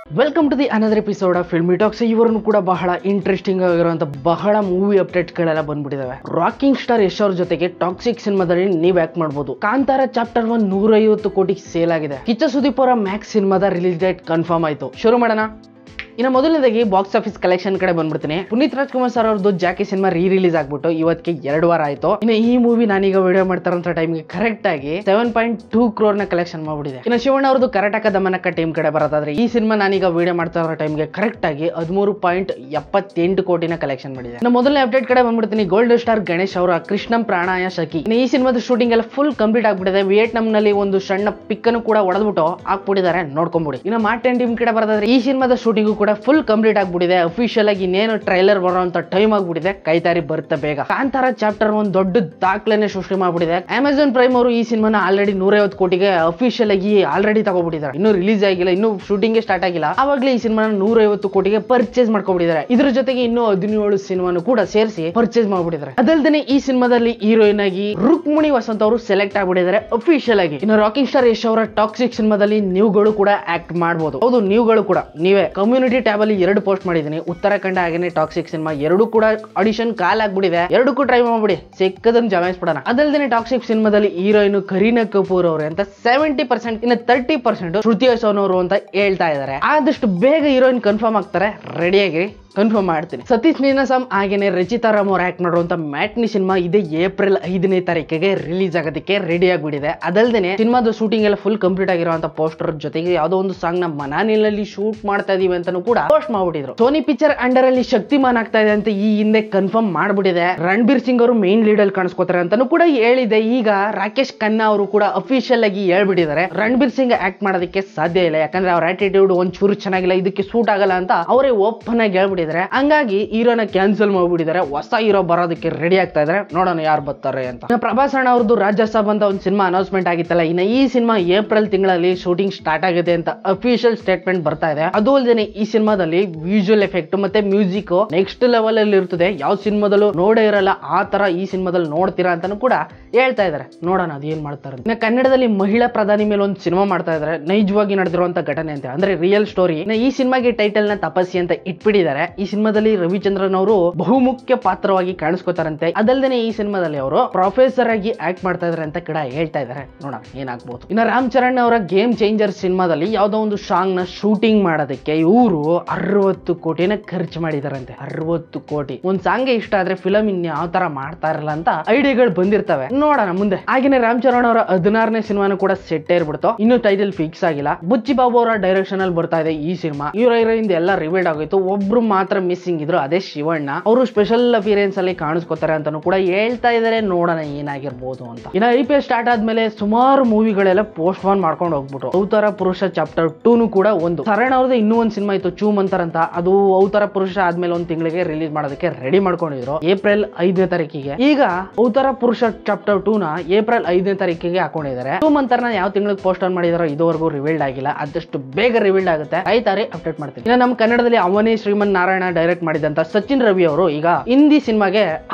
Welcome to the another episode of filmy talks. ಇವರನ್ನು ಕೂಡ ಬಹಳ ಇಂಟ್ರೆಸ್ಟಿಂಗ್ ಆಗಿರುವಂತ ಬಹಳ ಮೂವಿ ಅಪ್ಡೇಟ್ಗಳೆಲ್ಲ ಬಂದ್ಬಿಟ್ಟಿದಾವೆ. ರಾಕಿಂಗ್ ಸ್ಟಾರ್ ಯಶ್ ಅವ್ರ ಜೊತೆಗೆ ಟಾಕ್ಸಿಕ್ ಸಿನಿಮಾದಲ್ಲಿ ನೀವ್ ಆಕ್ಟ್ ಮಾಡಬಹುದು. ಕಾಂತಾರ ಚಾಪ್ಟರ್ 1 150 ಕೋಟಿ ಸೇಲ್ ಆಗಿದೆ. ಕಿಚ್ಚ ಸುದೀಪ್ ಅವರ ಮ್ಯಾಕ್ಸ್ ಸಿನಿಮಾದ ರಿಲೀಸ್ ಡೇಟ್ ಕನ್ಫರ್ಮ್ ಆಯ್ತು. ಶುರು ಮಾಡೋಣ. ಇನ್ನು ಮೊದಲನೇದಾಗಿ ಬಾಕ್ಸ್ ಆಫೀಸ್ ಕಲೆಕ್ಷನ್ ಕಡೆ ಬಂದ್ಬಿಡ್ತೀನಿ. ಪುನೀತ್ ರಾಜ್ಕುಮಾರ್ ಸರ್ ಅವ್ರದ್ದು ಜಾಕಿ ಸಿನಿಮಾ ರಿಲೀಸ್ ಆಗ್ಬಿಟ್ಟು ಇವತ್ತಿಗೆ 2 ವಾರ ಆಯ್ತು. ಇನ್ನು ಈ ಮೂವಿ ನಾನೀಗ ವಿಡಿಯೋ ಮಾಡ್ತಾರಂತ ಟೈಮ್ಗೆ ಕರೆಕ್ಟ್ ಆಗಿ 7.2 crore ನ ಕಲೆಕ್ಷನ್ ಮಾಡ್ಬಿಟ್ಟಿದೆ. ಇನ್ನು ಶಿವಣ್ಣ ಅವ್ರದ್ದು ಕರ್ನಾಟಕ ದಮನಕ್ಕ ಟೀಮ್ ಕಡೆ ಬರೋದಾದ್ರೆ ಈ ಸಿನಿಮಾ ನಾನೀಗ ವಿಡಿಯೋ ಮಾಡ್ತಾ ಇರೋ ಟೈಮ್ಗೆ ಕರೆಕ್ಟ್ ಆಗಿ 13.78 ಕೋಟಿನ ಕಲೆಕ್ಷನ್ ಮಾಡಿದೆ. ಇನ್ನು ಮೊದಲನೇ ಅಪ್ಡೇಟ್ ಕಡೆ ಬಂದ್ಬಿಡ್ತೀನಿ. ಗೋಲ್ಡ್ ಸ್ಟಾರ್ ಗಣೇಶ್ ಅವರ ಕೃಷ್ಣಂ ಪ್ರಾಣಾಯ ಶಕಿ. ಇನ್ನು ಈ ಸಿನಿಮಾದ ಶೂಟಿಂಗ್ ಎಲ್ಲ ಫುಲ್ ಕಂಪ್ಲೀಟ್ ಆಗ್ಬಿಟ್ಟಿದೆ. ವಿಯೆಟ್ನಾಂ ನಲ್ಲಿ ಒಂದು ಸಣ್ಣ ಪಿಕ್ ಅನ್ನು ಕೂಡ ಹೊಡೆದ್ಬಿಟ್ಟು ಹಾಕ್ಬಿಟ್ಟಿದ್ದಾರೆ, ನೋಡ್ಕೊಂಬಿಡಿ. ಇನ್ನು ಮಾರ್ಟಿನ್ ಟೀಮ್ ಕಡೆ ಬರೋದಾದ್ರೆ ಈ ಸಿನಿಮಾದ ಶೂಟಿಂಗ್ ಕೂಡ ಫುಲ್ ಕಂಪ್ಲೀಟ್ ಆಗ್ಬಿಟ್ಟಿದೆ. ಅಫಿಷಿಯಲ್ ಆಗಿ ಇನ್ನೇನು ಟ್ರೈಲರ್ ಬರೋಂತ ಟೈಮ್ ಆಗ್ಬಿಟ್ಟಿದೆ. ಕೈತಾರಿ ಬರುತ್ತೆ ಬೇಗ. ಕಾಂತಾರ ಚಾಪ್ಟರ್ 1 ದೊಡ್ಡ ದಾಖಲೆನೆ ಸೃಷ್ಟಿ ಮಾಡ್ಬಿಟ್ಟಿದೆ. ಅಮೆಜಾನ್ ಪ್ರೈಮ್ ಅವರು ಈ ಸಿನಿಮಾನ ಆಲ್ರೆಡಿ 150 ಕೋಟಿಗೆ ಅಫಿಷಿಯಲ್ ಆಗಿ ಆಲ್ರೆಡಿ ತಗೋಬಿಟ್ಟಿದ್ದಾರೆ. ಇನ್ನು ರಿಲೀಸ್ ಆಗಿಲ್ಲ, ಇನ್ನು ಶೂಟಿಂಗ್ ಸ್ಟಾರ್ಟ್ ಆಗಿಲ್ಲ. ಆವಾಗಲೇ ಈ ಸಿನಿಮಾನ 150 ಕೋಟಿಗೆ ಪರ್ಚೇಸ್ ಮಾಡ್ಕೊಂಡ್ಬಿಟ್ಟಿದ್ದಾರೆ. ಇದ್ರ ಜೊತೆಗೆ ಇನ್ನು 17 ಸಿನಿಮಾನು ಕೂಡ ಸೇರಿಸಿ ಪರ್ಚೇಸ್ ಮಾಡ್ಬಿಟ್ಟಿದ್ದಾರೆ. ಅದಲ್ದೇನೆ ಈ ಸಿನಿಮಾದಲ್ಲಿ ಹೀರೋಯಿನ್ ಆಗಿ ರುಕ್ಮಿಣಿ ವಸಂತ್ ಅವರು ಸೆಲೆಕ್ಟ್ ಆಗ್ಬಿಟ್ಟಿದ್ದಾರೆ ಅಫಿಷಿಯಲ್ ಆಗಿ. ಇನ್ನು ರಾಕಿಂಗ್ ಸ್ಟಾರ್ ಯಶ್ ಅವರ ಟಾಕ್ಸಿಕ್ ಸಿನಿಮಾದಲ್ಲಿ ನೀವುಗಳು ಕೂಡ ಆಕ್ಟ್ ಮಾಡಬಹುದು. ಹೌದು, ನೀವುಗಳು ಕೂಡ ನೀವೇ. ಕಮ್ಯುನಿಟಿ ಟ್ಯಾಬ್ ಅಲ್ಲಿ 2 ಪೋಸ್ಟ್ ಮಾಡಿದೀನಿ. ಉತ್ತರಾಖಂಡ ಹಾಗೇನೆ ಟಾಕ್ಸಿಕ್ ಸಿನಿಮಾ 2 ಕೂಡ ಆಡಿಷನ್ ಕಾಲ್ ಆಗ್ಬಿಟ್ಟಿದೆ. 2 ಟ್ರೈ ಮಾಡ್ಬಿಡಿ, ಸಿಕ್ಕದನ್ನು ಜಮಾಯಿಸ್ಬಿಡೋಣ. ಅದಲ್ದೇನೆ ಟಾಕ್ಸಿಕ್ ಸಿನಿಮಾದಲ್ಲಿ ಹೀರೋಯಿನ್ ಕರೀನಾ ಕಪೂರ್ ಅವರು ಅಂತ 70%, ಇನ್ನು 30% ಶ್ರುತಿ ಹಾಸನ್ ಅವರು ಅಂತ ಹೇಳ್ತಾ ಇದ್ದಾರೆ. ಆದಷ್ಟು ಬೇಗ ಹೀರೋಯಿನ್ ಕನ್ಫರ್ಮ್ ಆಗ್ತಾರೆ, ರೆಡಿಯಾಗಿರಿ, ಕನ್ಫರ್ಮ್ ಮಾಡ್ತೀನಿ. ಸತೀಶ್ ನೀನಾಸಂ ಹಾಗೇನೆ ರಚಿತಾ ರಾಮ್ ಅವ್ರು ಆಕ್ಟ್ ಮಾಡಿರುವಂತ ಮ್ಯಾಟ್ನಿ ಸಿನಿಮಾ ಇದೇ ಏಪ್ರಿಲ್ 5ನೇ ತಾರೀಕಿಗೆ ರಿಲೀಸ್ ಆಗೋದಕ್ಕೆ ರೆಡಿ ಆಗ್ಬಿಟ್ಟಿದೆ. ಅದಲ್ದೇನೆ ಸಿನಿಮಾದ ಶೂಟಿಂಗ್ ಎಲ್ಲ ಫುಲ್ ಕಂಪ್ಲೀಟ್ ಆಗಿರುವಂತ ಪೋಸ್ಟರ್ ಜೊತೆಗೆ ಯಾವ್ದೋ ಒಂದು ಸಾಂಗ್ ನ ಮನಾಲಿನಲ್ಲಿ ಶೂಟ್ ಮಾಡ್ತಾ ಇದೀವಿ ಅಂತಾನು ಕೂಡ ಪೋಸ್ಟ್ ಮಾಡ್ಬಿಟ್ಟಿದ್ರು. ಸೋನಿ ಪಿಕ್ಚರ್ ಅಂಡರ್ ಅಲ್ಲಿ ಶಕ್ತಿಮಾನ್ ಆಗ್ತಾ ಇದೆ ಅಂತ ಈ ಹಿಂದೆ ಕನ್ಫರ್ಮ್ ಮಾಡ್ಬಿಟ್ಟಿದೆ. ರಣಬೀರ್ ಸಿಂಗ್ ಅವರು ಮೇನ್ ಲೀಡ್ ಅಲ್ಲಿ ಕಾಣಿಸ್ಕೋತಾರೆ ಅಂತಾನು ಕೂಡ ಹೇಳಿದೆ. ಈಗ ರಾಕೇಶ್ ಖನ್ನಾ ಅವರು ಕೂಡ ಅಫಿಷಿಯಲ್ ಆಗಿ ಹೇಳ್ಬಿಟ್ಟಿದ್ದಾರೆ ರಣಬೀರ್ ಸಿಂಗ್ ಆಕ್ಟ್ ಮಾಡೋದಕ್ಕೆ ಸಾಧ್ಯ ಇಲ್ಲ, ಯಾಕಂದ್ರೆ ಅವ್ರ ಆಟಿಟ್ಯೂಡ್ ಒಂಚೂರು ಚೆನ್ನಾಗಿಲ್ಲ, ಇದಕ್ಕೆ ಸೂಟ್ ಆಗಲ್ಲ ಅಂತ ಅವರೇ ಓಪನ್ ಆಗಿ ಹೇಳ್ಬಿಟ್ಟಿದ್ದಾರೆ. ಹಂಗಾಗಿ ಹೀರೋನ ಕ್ಯಾನ್ಸಲ್ ಮಾಡ್ಬಿಟ್ಟಿದ್ದಾರೆ. ಹೊಸ ಹೀರೋ ಬರೋದಕ್ಕೆ ರೆಡಿ ಆಗ್ತಾ ಇದಾರೆ, ನೋಡೋಣ ಯಾರು ಬರ್ತಾರೆ ಅಂತ. ಪ್ರಭಾಸ್ ಅಣ್ಣ ಅವ್ರದ್ದು ರಾಜ್ಯಸಭಾ ಅಂತ ಒಂದು ಸಿನಿಮಾ ಅನೌನ್ಸ್ಮೆಂಟ್ ಆಗಿತ್ತಲ್ಲ, ಇನ್ನು ಈ ಸಿನಿಮಾ ಏಪ್ರಿಲ್ ತಿಂಗಳಲ್ಲಿ ಶೂಟಿಂಗ್ ಸ್ಟಾರ್ಟ್ ಆಗಿದೆ ಅಂತ ಅಫಿಷಿಯಲ್ ಸ್ಟೇಟ್ಮೆಂಟ್ ಬರ್ತಾ ಇದೆ. ಅದು ಅಲ್ಲದೆ ಈ ಸಿನಿಮಾದಲ್ಲಿ ವಿಜುವಲ್ ಎಫೆಕ್ಟ್ ಮತ್ತೆ ಮ್ಯೂಸಿಕ್ ನೆಕ್ಸ್ಟ್ ಲೆವೆಲ್ ಅಲ್ಲಿ ಇರ್ತದೆ. ಯಾವ ಸಿನಿಮಾದಲ್ಲೂ ನೋಡೇ ಇರಲ್ಲ ಆ ತರ ಈ ಸಿನಿಮಾದಲ್ಲಿ ನೋಡ್ತೀರಾ ಅಂತಾನು ಕೂಡ ಹೇಳ್ತಾ ಇದಾರೆ. ನೋಡೋಣ ಅದೇನ್ ಮಾಡ್ತಾರೆ. ಇನ್ನು ಕನ್ನಡದಲ್ಲಿ ಮಹಿಳಾ ಪ್ರಧಾನಿ ಮೇಲೆ ಒಂದು ಸಿನಿಮಾ ಮಾಡ್ತಾ ಇದಾರೆ, ನೈಜವಾಗಿ ನಡೆದಿರುವಂತ ಘಟನೆ ಅಂತ, ಅಂದ್ರೆ ರಿಯಲ್ ಸ್ಟೋರಿ. ಈ ಸಿನಿಮಾಗೆ ಟೈಟಲ್ ನ ತಪಸ್ಸಿ ಅಂತ ಇಟ್ಬಿಟ್ಟಿದ್ದಾರೆ. ಈ ಸಿನಿಮಾದಲ್ಲಿ ರವಿಚಂದ್ರನ್ ಅವರು ಬಹುಮುಖ್ಯ ಪಾತ್ರವಾಗಿ ಕಾಣಿಸ್ಕೋತಾರಂತೆ. ಅದಲ್ಲದೆ ಈ ಸಿನಿಮಾದಲ್ಲಿ ಅವರು ಪ್ರೊಫೆಸರ್ ಆಗಿ ಆಕ್ಟ್ ಮಾಡ್ತಾ ಇದಾರೆ ಅಂತ ಕೂಡ ಹೇಳ್ತಾ ಇದಾರೆ. ನೋಡೋಣ ಏನಾಗಬಹುದು. ಇನ್ನು ರಾಮ್ ಚರಣ್ ಅವರ ಗೇಮ್ ಚೇಂಜರ್ ಸಿನಿಮಾದಲ್ಲಿ ಯಾವ್ದೋ ಒಂದು ಸಾಂಗ್ ನ ಶೂಟಿಂಗ್ ಮಾಡೋದಕ್ಕೆ ಇವರು 60 ಕೋಟಿನ ಖರ್ಚು ಮಾಡಿದಾರಂತೆ. 60 ಕೋಟಿ. ಒಂದ್ ಸಾಂಗ್ ಇಷ್ಟ ಆದ್ರೆ ಫಿಲಮ್ ಇನ್ ಯಾವ ತರ ಮಾಡ್ತಾ ಇರಲ್ಲ ಅಂತ ಐಡಿಯಾಗಳು ಬಂದಿರ್ತವೆ. ನೋಡೋಣ ಮುಂದೆ. ಹಾಗೇನೆ ರಾಮ್ ಚರಣ್ ಅವರ 16ನೇ ಸಿನಿಮಾನು ಕೂಡ ಸೆಟ್ ಏರ್ಬಿಡ್ತು. ಇನ್ನು ಟೈಟಲ್ ಫಿಕ್ಸ್ ಆಗಿಲ್ಲ. ಬುಚ್ಚಿ ಬಾಬು ಅವರ ಡೈರೆಕ್ಷನ್ ಅಲ್ಲಿ ಬರ್ತಾ ಇದೆ ಈ ಸಿನಿಮಾ. ಹೀರೋಯಿನ್ ಎಲ್ಲ ರಿವೀಲ್ಡ್ ಆಗೋಯ್ತು. ಒಬ್ರು ಮಾತ್ರ ಮಿಸ್ಸಿಂಗ್ ಇದ್ರು, ಅದೇ ಶಿವಣ್ಣ. ಅವರು ಸ್ಪೆಷಲ್ ಅಪಿಯರೆನ್ಸ್ ಅಲ್ಲಿ ಕಾಣಿಸ್ಕೋತಾರೆ ಅಂತಾನು ಕೂಡ ಹೇಳ್ತಾ ಇದಾರೆ. ನೋಡೋಣ ಏನಾಗಿರ್ಬೋದು ಅಂತ. ಇನ್ನು IPL ಸ್ಟಾರ್ಟ್ ಆದ್ಮೇಲೆ ಸುಮಾರು ಮೂವಿಗಳೆಲ್ಲ ಪೋಸ್ಟ್ ಪೋನ್ ಮಾಡ್ಕೊಂಡು ಹೋಗ್ಬಿಟ್ಟು ಅವತಾರ ಪುರುಷ ಚಾಪ್ಟರ್ 2 ಕೂಡ ಒಂದು ಸರಣ್ ಅವ್ರದ್ದು ಇನ್ನೂ ಒಂದು ಸಿನಿಮಾ ಇತ್ತು ಚೂ ಮಂತರ್ ಅಂತ. ಅದು ಅವತಾರ ಪುರುಷ ಆದ್ಮೇಲೆ 1 ತಿಂಗಳಿಗೆ ರಿಲೀಸ್ ಮಾಡೋದಕ್ಕೆ ರೆಡಿ ಮಾಡ್ಕೊಂಡಿದ್ರು ಏಪ್ರಿಲ್ 5ನೇ ತಾರೀಕಿಗೆ. ಈಗ ಅವತಾರ ಪುರುಷ ಚಾಪ್ಟರ್ 2 ನ ಏಪ್ರಿಲ್ 5ನೇ ತಾರೀಕಿಗೆ ಹಾಕೊಂಡಿದ್ದಾರೆ. ಚೂ ಮಂತರ್ನ ಯಾವ ತಿಂಗಳಿಗೆ ಪೋಸ್ಟ್ ಆನ್ ಮಾಡಿದಾರೋ ಇದುವರೆಗೂ ರಿವೀಲ್ಡ್ ಆಗಿಲ್ಲ. ಆದಷ್ಟು ಬೇಗ ರಿವೀಲ್ಡ್ ಆಗುತ್ತೆ, ಆಯ್ತಾರೆ ಅಪ್ಡೇಟ್ ಮಾಡ್ತೀನಿ. ಇನ್ನು ನಮ್ಮ ಕನ್ನಡದಲ್ಲಿ ಅವನೇ ಶ್ರೀಮನ್ ನಾರಾಯಣ ಡೈರೆಕ್ಟ್ ಮಾಡಿದಂತ ಸಚಿನ್ ರವಿ ಅವರು ಈಗ ಹಿಂದಿ ಸಿನಿಮಾಗೆ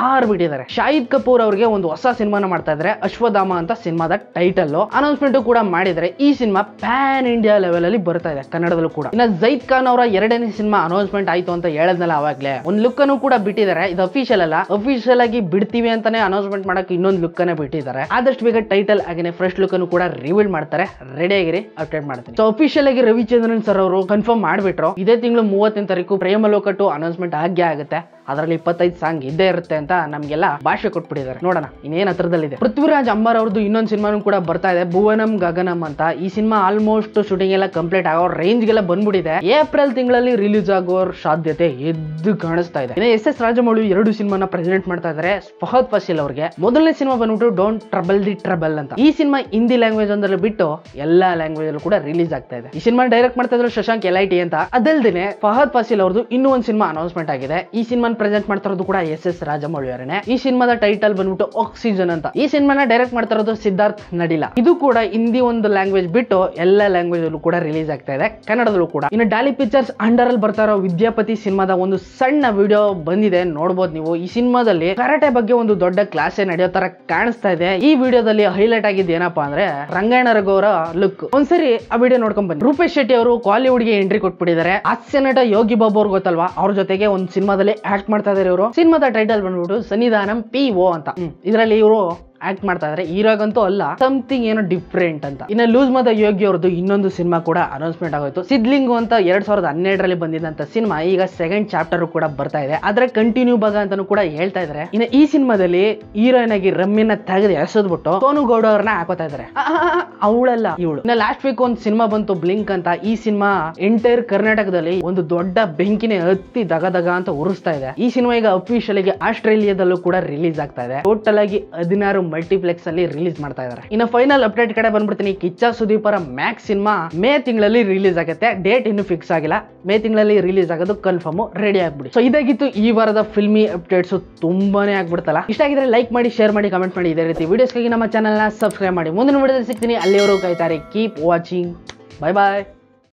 ಬಿಟ್ಟಿದ್ದಾರೆ. ಶಾಹಿದ್ ಕಪೂರ್ ಅವರಿಗೆ ಒಂದು ಹೊಸ ಸಿನಿಮಾನ ಮಾಡ್ತಾ ಇದ್ದಾರೆ, ಅಶ್ವಧಾಮ ಅಂತ ಸಿನಿಮಾದ ಟೈಟಲ್ ಅನೌನ್ಸ್ಮೆಂಟ್ ಕೂಡ ಮಾಡಿದರೆ. ಈ ಸಿನಿಮಾ ಪ್ಯಾನ್ ಇಂಡಿಯಾ ಲೆವೆಲ್ ಅಲ್ಲಿ ಬರ್ತಾ ಇದೆ ಕನ್ನಡದಲ್ಲೂ ಕೂಡ. ಇನ್ನು ಜೈದ್ ಖಾನ್ ಅವರ 2ನೇ ಸಿನಿಮಾ ಅನೌನ್ಸ್ಮೆಂಟ್ ಆಯ್ತು ಅಂತ ಹೇಳದ್ನಲ್ಲ ಅವಾಗ್ಲೇ, ಒಂದು ಲುಕ್ ಅನ್ನು ಕೂಡ ಬಿಟ್ಟಿದ್ದಾರೆ. ಇದು ಅಫಿಷಿಯಲ್ ಅಲ್ಲ, ಅಫಿಷಿಯಲ್ ಆಗಿ ಬಿಡ್ತೀವಿ ಅಂತಾನೆ ಅನೌನ್ಸ್ಮೆಂಟ್ ಮಾಡಕ್ಕೆ ಇನ್ನೊಂದು ಲುಕ್ ಅನ್ನ ಬಿಟ್ಟಿದ್ದಾರೆ. ಆದಷ್ಟು ಬೇಗ ಟೈಟಲ್ ಹಾಗೆ ಫ್ರೆಶ್ ಲುಕ್ ಅನ್ನು ಕೂಡ ರಿವೀಲ್ ಮಾಡ್ತಾರೆ, ರೆಡಿ ಆಗಿರಿ, ಅಪ್ಡೇಟ್ ಮಾಡ್ತೀನಿ. ಸೊ ಅಫಿಷಿಯಲ್ ಆಗಿ ರವಿಚಂದ್ರನ್ ಸರ್ ಅವರು ಕನ್ಫರ್ಮ್ ಮಾಡ್ಬಿಟ್ರು ಇದೇ ತಿಂಗಳು 30ನೇ ತಾರೀಕು ಪ್ರೇಮಲೋಕ 2 ಅನೌನ್ಸ್ಮೆಂಟ್ ಆಗೇ ಆಗುತ್ತೆ. ಅದರಲ್ಲಿ 25 ಸಾಂಗ್ ಇದ್ದೇ ಇರುತ್ತೆ ಅಂತ ನಮ್ಗೆಲ್ಲ ಭಾಷೆ ಕೊಟ್ಬಿಟ್ಟಿದ್ದಾರೆ. ನೋಡೋಣ ಇನ್ನೇನ್ ಹತ್ರದಲ್ಲಿದೆ. ಪೃಥ್ವಿರಾಜ್ ಅಂಬಾರ್ ಅವ್ರದ್ದು ಇನ್ನೊಂದು ಸಿನಿಮಾನು ಕೂಡ ಬರ್ತಾ ಇದೆ, ಭುವನಂ ಗಗನಂ ಅಂತ. ಈ ಸಿನಿಮಾ ಆಲ್ಮೋಸ್ಟ್ ಶೂಟಿಂಗ್ ಎಲ್ಲ ಕಂಪ್ಲೀಟ್ ಆಗೋ ರೇಂಜ್ ಗೆಲ್ಲ ಬಂದ್ಬಿಟ್ಟಿದೆ. ಏಪ್ರಿಲ್ ತಿಂಗಳಲ್ಲಿ ರಿಲೀಸ್ ಆಗೋ ಸಾಧ್ಯತೆ ಎದ್ದು ಕಾಣಿಸ್ತಾ ಇದೆ. ಇನ್ನು SS ರಾಜಮೌಳಿ 2 ಸಿನಿಮಾನ ಪ್ರೆಸೆಂಟ್ ಮಾಡ್ತಾ ಇದ್ದಾರೆ ಫಹದ್ ಫಾಸಿಲ್ ಅವ್ರಿಗೆ. ಮೊದಲನೇ ಸಿನಿಮಾ ಬಂದ್ಬಿಟ್ಟು ಡೋಂಟ್ ಟ್ರಬಲ್ ದಿ ಟ್ರಬಲ್ ಅಂತ. ಈ ಸಿನಿಮಾ ಹಿಂದಿ ಲ್ಯಾಂಗ್ವೇಜ್ ಒಂದಲ್ಲಿ ಬಿಟ್ಟು ಎಲ್ಲಾ ಲ್ಯಾಂಗ್ವೇಜ್ ಅಲ್ಲೂ ಕೂಡ ರಿಲೀಸ್ ಆಗ್ತಾ ಇದೆ. ಈ ಸಿನಿಮಾ ಡೈರೆಕ್ಟ್ ಮಾಡ್ತಾ ಇದ್ರು ಶಶಾಂಕ್ LIT ಅಂತ. ಅದಲ್ದೇನೆ ಫಹದ್ ಫಾಸಿಲ್ ಅವ್ರದ್ದು ಇನ್ನೂ ಒಂದು ಸಿನಿಮಾ ಅನೌನ್ಸ್ಮೆಂಟ್ ಆಗಿದೆ. ಈ ಸಿನಿಮಾ ಸಿನಿಮಾನ ಪ್ರೆಸೆಂಟ್ ಮಾಡ್ತಾ ಇರೋದು ಕೂಡ SS ರಾಜಮೌಳಿ ಅವರೇನೆ. ಈ ಸಿನಿಮಾದ ಟೈಟಲ್ ಬಂದ್ಬಿಟ್ಟು ಆಕ್ಸಿಜನ್ ಅಂತ. ಈ ಸಿನಿಮಾನ ಡೈರೆಕ್ಟ್ ಮಾಡ್ತಾ ಇರೋದು ಸಿದ್ಧಾರ್ಥ್ ನಡಿಲಾ. ಇದು ಕೂಡ ಹಿಂದಿ ಒಂದು ಲ್ಯಾಂಗ್ವೇಜ್ ಬಿಟ್ಟು ಎಲ್ಲ ಲ್ಯಾಂಗ್ವೇಜ್ ಅಲ್ಲೂ ಕೂಡ ರಿಲೀಸ್ ಆಗ್ತಾ ಇದೆ, ಕನ್ನಡದಲ್ಲೂ ಕೂಡ. ಇನ್ನು ಡಾಲಿ ಪಿಕ್ಚರ್ಸ್ ಅಂಡರ್ ಅಲ್ಲಿ ಬರ್ತಾ ಇರೋ ವಿದ್ಯಾಪತಿ ಸಿನಿಮಾದ ಒಂದು ಸಣ್ಣ ವಿಡಿಯೋ ಬಂದಿದೆ, ನೋಡಬಹುದು ನೀವು. ಈ ಸಿನಿಮಾದಲ್ಲಿ ಕರಾಟೆ ಬಗ್ಗೆ ಒಂದು ದೊಡ್ಡ ಕ್ಲಾಸೇ ನಡೆಯೋ ತರ ಕಾಣಿಸ್ತಾ ಇದೆ. ಈ ವಿಡಿಯೋದಲ್ಲಿ ಹೈಲೈಟ್ ಆಗಿದ್ದು ಏನಪ್ಪಾ ಅಂದ್ರೆ ರಂಗಾಯಣ ರಘು ಅವರ ಲುಕ್. ಒಂದ್ಸರಿ ಆ ವಿಡಿಯೋ ನೋಡ್ಕೊಂಡ್ ಬನ್ನಿ. ರೂಪೇಶ್ ಶೆಟ್ಟಿ ಅವರು ಕಾಲಿವುಡ್ ಗೆ ಎಂಟ್ರಿ ಕೊಟ್ಬಿಟ್ಟಿದ್ದಾರೆ. ಹಾಸ್ಯ ನಟ ಯೋಗಿ ಬಾಬು ಅವ್ರು ಗೊತ್ತಲ್ವಾ, ಅವ್ರ ಜೊತೆಗೆ ಒಂದು ಸಿನಿಮಾದಲ್ಲಿ ಆಕ್ಟ್ ಮಾಡ್ತಾ ಇದಾರೆ ಇವರು. ಸಿನಿಮಾದ ಟೈಟಲ್ ಬಂದ್ಬಿಟ್ಟು ಸನ್ನಿಧಾನಂ PO ಅಂತ. ಇದರಲ್ಲಿ ಇವರು ಆಕ್ಟ್ ಮಾಡ್ತಾ ಇದಾರೆ. ಹೀರೋಗಂತೂ ಅಲ್ಲ, ಸಮಥಿಂಗ್ ಏನೋ ಡಿಫ್ರೆಂಟ್ ಅಂತ. ಇನ್ನು ಲೂಸ್ ಮದ ಯೋಗಿ ಅವ್ರದ್ದು ಇನ್ನೊಂದು ಸಿನಿಮಾ ಕೂಡ ಅನೌನ್ಸ್ಮೆಂಟ್ ಆಗೋಯ್ತು. ಸಿದ್ಲಿಂಗು ಅಂತ 2012ರಲ್ಲಿ ಬಂದಿದ್ದಂತ ಸಿನಿಮಾ ಈಗ ಸೆಕೆಂಡ್ ಚಾಪ್ಟರ್ ಕೂಡ ಬರ್ತಾ ಇದೆ. ಆದ್ರೆ ಕಂಟಿನ್ಯೂ ಭಾಗ ಅಂತಾನು ಕೂಡ ಹೇಳ್ತಾ ಇದಾರೆ. ಇನ್ನು ಈ ಸಿನಿಮಾದಲ್ಲಿ ಹೀರೋಯಿನ್ ಆಗಿ ರಮ್ಯನ ತೆಗೆದು ಎಸೆದ್ಬಿಟ್ಟು ಸೋನು ಗೌಡ ಅವ್ರನ್ನ ಹಾಕೋತಾ ಇದಾರೆ. ಅವಳಲ್ಲ ಇವಳು. ಇನ್ನು ಲಾಸ್ಟ್ ವೀಕ್ ಒಂದು ಸಿನಿಮಾ ಬಂತು ಬ್ಲಿಂಕ್ ಅಂತ. ಈ ಸಿನಿಮಾ ಎಂಟೈರ್ ಕರ್ನಾಟಕದಲ್ಲಿ ಒಂದು ದೊಡ್ಡ ಬೆಂಕಿನೇ ಹತ್ತಿ ದಗ ಅಂತ ಉರಿಸ್ತಾ ಇದೆ. ಈ ಸಿನಿಮಾ ಈಗ ಅಫಿಷಿಯಲ್ ಆಗಿ ಆಸ್ಟ್ರೇಲಿಯಾದಲ್ಲೂ ಕೂಡ ರಿಲೀಸ್ ಆಗ್ತಾ ಇದೆ. ಟೋಟಲ್ ಆಗಿ 16 ಮಲ್ಟಿಪ್ಲೆಕ್ಸ್ ಅಲ್ಲಿ ರಿಲೀಸ್ ಮಾಡ್ತಾ ಇದ್ದಾರೆ. ಇನ್ನು ಫೈನಲ್ ಅಪ್ಡೇಟ್ ಕಡೆ ಬಂದ್ಬಿಡ್ತೀನಿ. ಕಿಚ್ಚ ಸುದೀಪ್ ಅವರ ಮ್ಯಾಕ್ಸ್ ಸಿನಿಮಾ ಮೇ ತಿಂಗಳಲ್ಲಿ ರಿಲೀಸ್ ಆಗುತ್ತೆ. ಡೇಟ್ ಇನ್ನು ಫಿಕ್ಸ್ ಆಗಿಲ್ಲ, ಮೇ ತಿಂಗಳಲ್ಲಿ ರಿಲೀಸ್ ಆಗೋದು ಕನ್ಫರ್ಮ್. ರೆಡಿ ಆಗ್ಬಿಡಿ. ಸೊ ಇದಾಗಿತ್ತು ಈ ವಾರದ ಫಿಲ್ಮಿ ಅಪ್ಡೇಟ್ಸ್. ತುಂಬಾನೇ ಆಗ್ಬಿಡ್ತಲ್ಲ. ಇಷ್ಟ ಆಗಿದ್ರೆ ಲೈಕ್ ಮಾಡಿ, ಶೇರ್ ಮಾಡಿ, ಕಮೆಂಟ್ ಮಾಡಿ. ಇದೇ ರೀತಿ ವಿಡಿಯೋಸ್ಗಾಗಿ ನಮ್ಮ ಚಾನಲ್ ನ ಸಬ್ಸ್ಕ್ರೈಬ್ ಮಾಡಿ. ಮುಂದಿನ ವಿಡಿಯೋದಲ್ಲಿ ಸಿಗ್ತೀನಿ. ಅಲ್ಲಿವರೆಗೂ ಕಾಯ್ತಾರೆ. Keep watching. ಬಾಯ್ ಬಾಯ್.